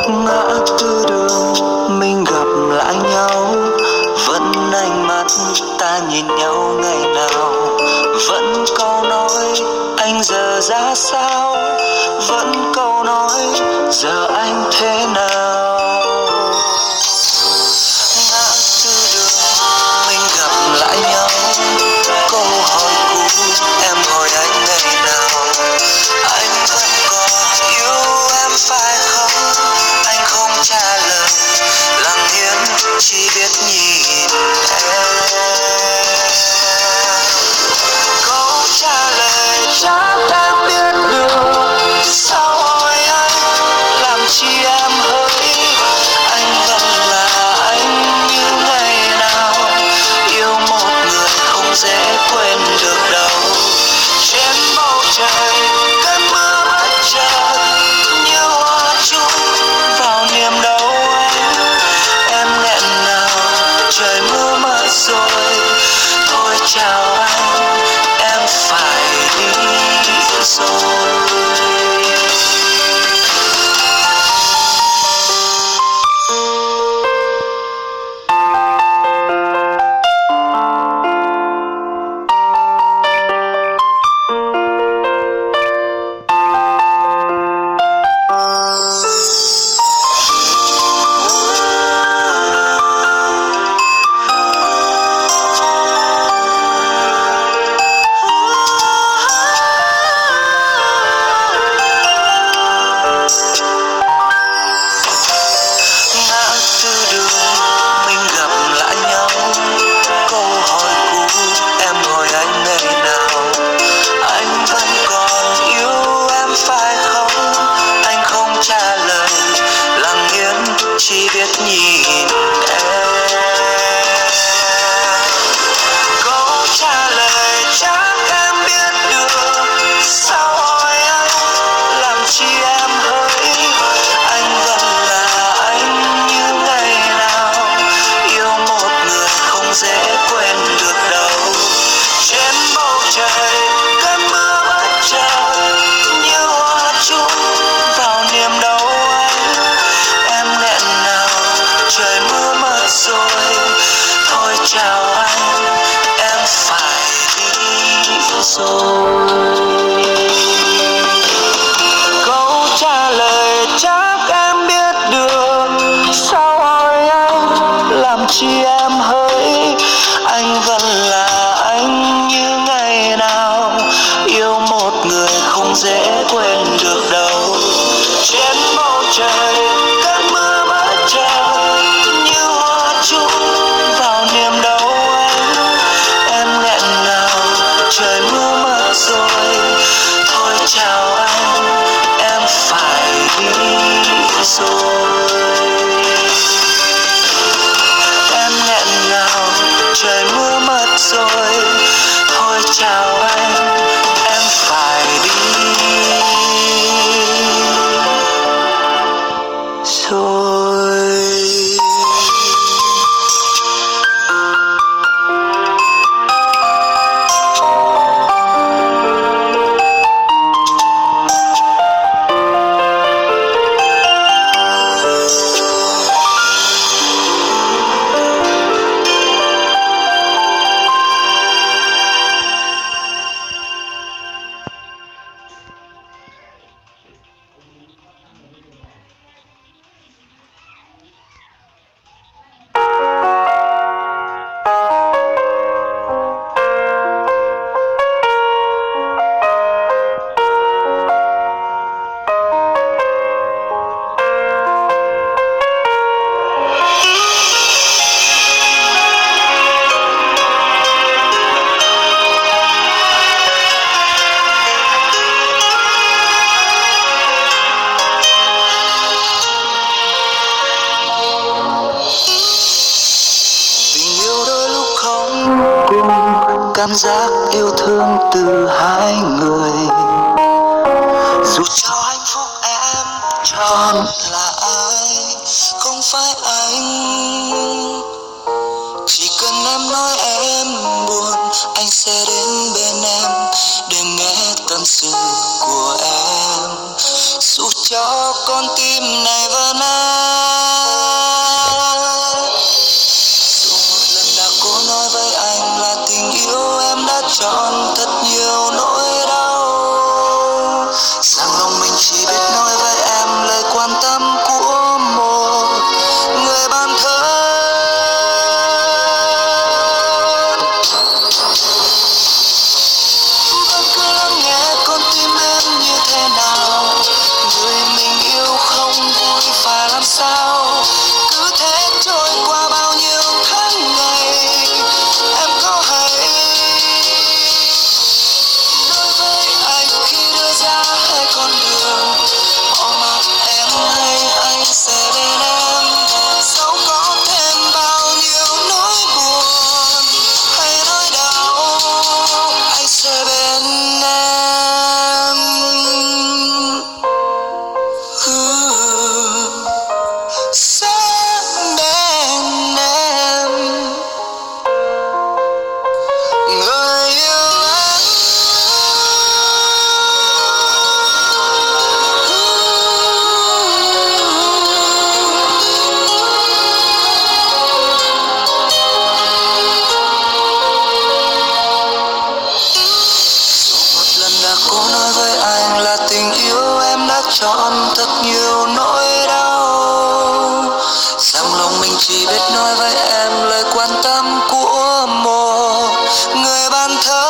Ngã tư đường mình gặp lại nhau, vẫn ánh mắt ta nhìn nhau ngày nào. Vẫn câu nói anh giờ ra sao, vẫn câu nói giờ anh thế nào. Ngã tư đường mình gặp lại nhau, câu hỏi cũ em hỏi anh ngày nào. Anh vẫn còn yêu em phải không? Anh không trả lời, lặng yên chỉ biết nhìn em. Câu trả lời chắc em biết được, sao hỏi anh làm chi em hỡi. Anh vẫn là anh như ngày nào, yêu một người không dễ quên được đâu. Trên bầu trời cơn mưa bất chợt như hoa chung vào niềm đau anh. Em nghẹn ngào trời mưa mất rồi, thôi chào anh em phải đi rồi. Chỉ biết nhìn em. Câu trả lời chắc em biết được, sao hỏi anh làm chi em hỡi. Anh vẫn là anh như ngày nào, yêu một người không dễ quên được đâu. Trên bầu trời cơn mưa bất chợt như hoa chung vào niềm đau anh. Em nghẹn ngào trời mưa mất rồi, thôi chào anh em phải đi rồi. Câu trả lời chắc em biết được, sao hỏi anh làm chi em hỡi. Anh vẫn là anh như ngày nào, yêu một người không dễ quên được đâu. Trên bầu trời cơn mưa bất chợt như hoa chung vào niềm đau anh. Em nghẹn ngào trời mưa mất rồi, thôi chào anh em phải đi rồi. Em nghẹn ngào trời mưa mất rồi, thôi chào anh em phải đi rồi. Cảm giác yêu thương từ hai người, dù cho hạnh phúc em chọn là ai không phải anh. Chỉ cần em nói em buồn, anh sẽ đến bên em để nghe tâm sự của em. Dù cho con tim này vẫn rất nhiều nỗi đau, rằng lòng mình chỉ biết nói với em lời quan tâm của một người bạn thân.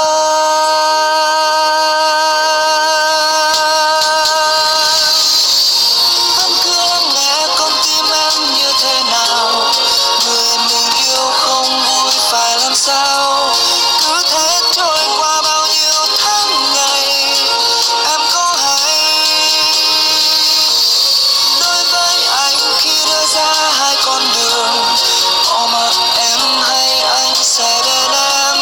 Vẫn cứ lắng nghe con tim em như thế nào, người mình yêu không vui phải làm sao, cứ thế trôi qua bao nhiêu tháng ngày. Em có hay đối với anh khi đưa ra hai con đường, bỏ mặc em hay anh sẽ bên em,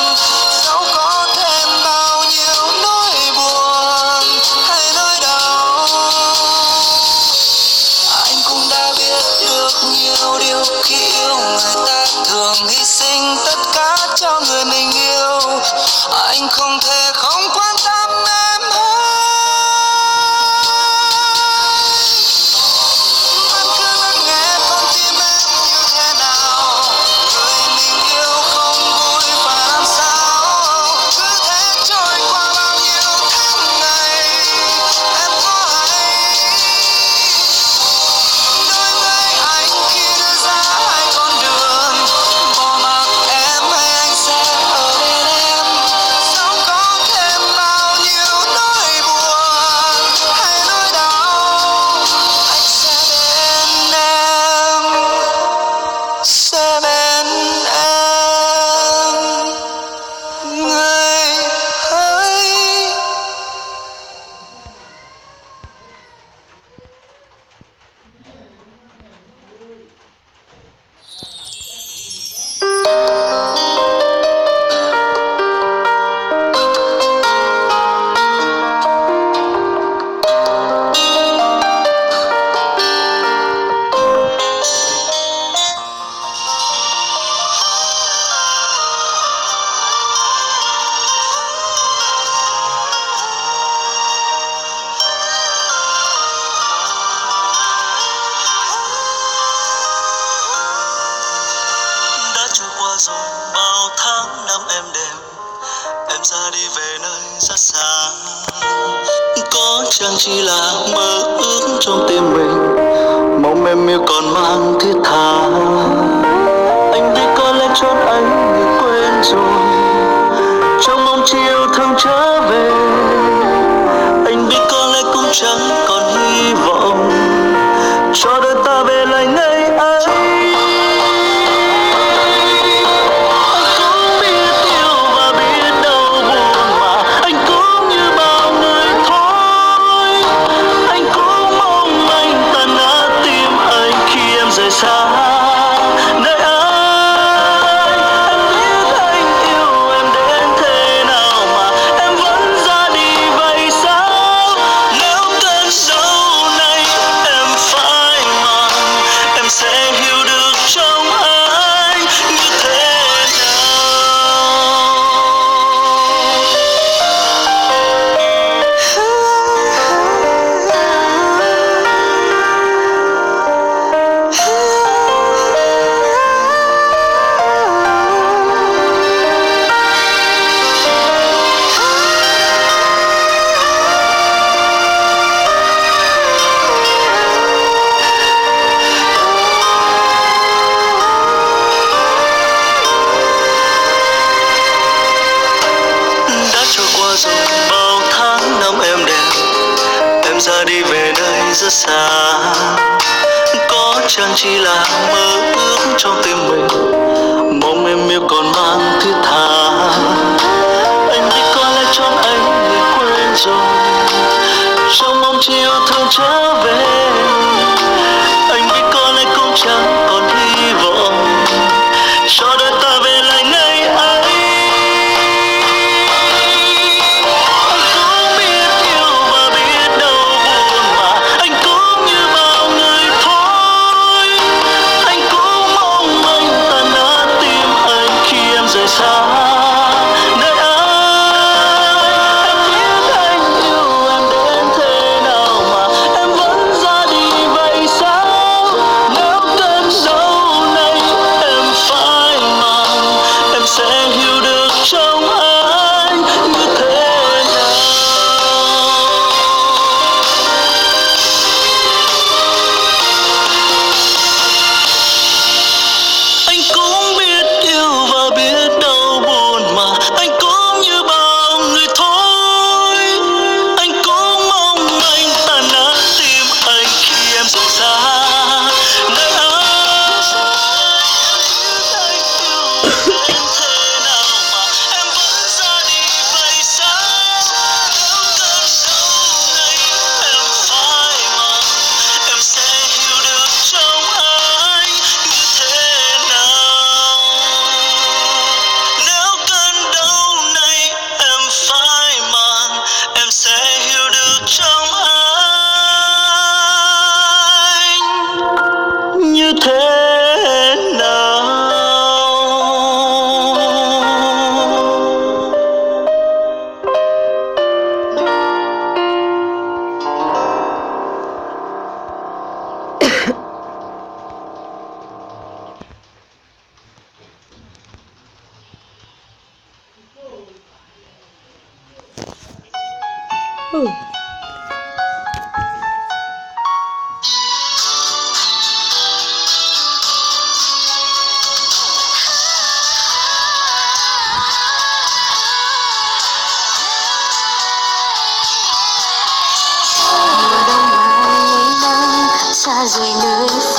dẫu có thêm bao nhiêu nỗi buồn hay nỗi đau. Anh cũng đã biết được nhiều điều khi yêu người ta thường hy sinh tất cả cho người mình yêu. Anh không thể không quan tâm em hơn. Vẫn cứ lắng nghe con tim em như thế nào, người mình yêu không vui phải làm sao, cứ thế trôi qua bao nhiêu tháng ngày. Em có hay đối với anh khi đưa ra hai con đường, bỏ mặc em hay anh sẽ ở bên em, dẫu có thêm bao nhiêu nỗi buồn hay nỗi đau. Anh sẽ bên em, sẽ bên em, người hỡi. Đã trôi qua rồi bao tháng năm êm đềm, em ra đi về nơi rất xa, có chăng chỉ là mơ ước trong tim mình, mong em yêu còn mang thiết tha. Anh biết có lẽ chốn anh người quên rồi, trong mong chiều thương trở về. Anh biết có lẽ cũng chẳng còn hy vọng cho đời ta về lại ngày ấy. Anh cũng biết yêu và biết đau buồn mà anh cũng như bao người thôi. Anh cũng mong anh tan nát tim anh khi em rời xa nơi anh. Anh biết anh yêu em đến thế nào mà em vẫn ra đi vậy sao? Nếu cơn đau này em phải mang, em sẽ hiểu được trong anh như thế đã trôi qua rồi bao tháng năm êm đềm, em ra đi về nơi rất xa, có chăng chỉ là mơ ước trong tim mình, mong em yêu còn mang thiết tha. Anh biết có lẽ chốn anh người quên rồi, trong mong chiều thương trở về. Anh biết có lẽ cũng chẳng còn hy vọng cho đời ta về lại ngày ấy. Anh cũng biết yêu và biết đau buồn mà anh cũng như bao người thôi. Anh cũng mong anh tan nát tim anh khi em rời xa nơi anh. Em biết anh yêu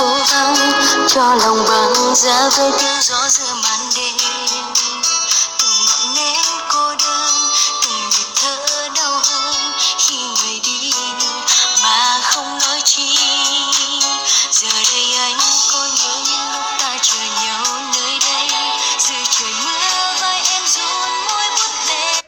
cố gắng cho lòng băng giá với tiếng gió giữa màn đêm. Từng ngọn nến cô đơn, từng nhịp thở đau hơn khi người đi mà không nói chi. Giờ đây anh có nhớ những lúc ta chờ nhau nơi đây, dưới trời mưa vai em run môi bút tên.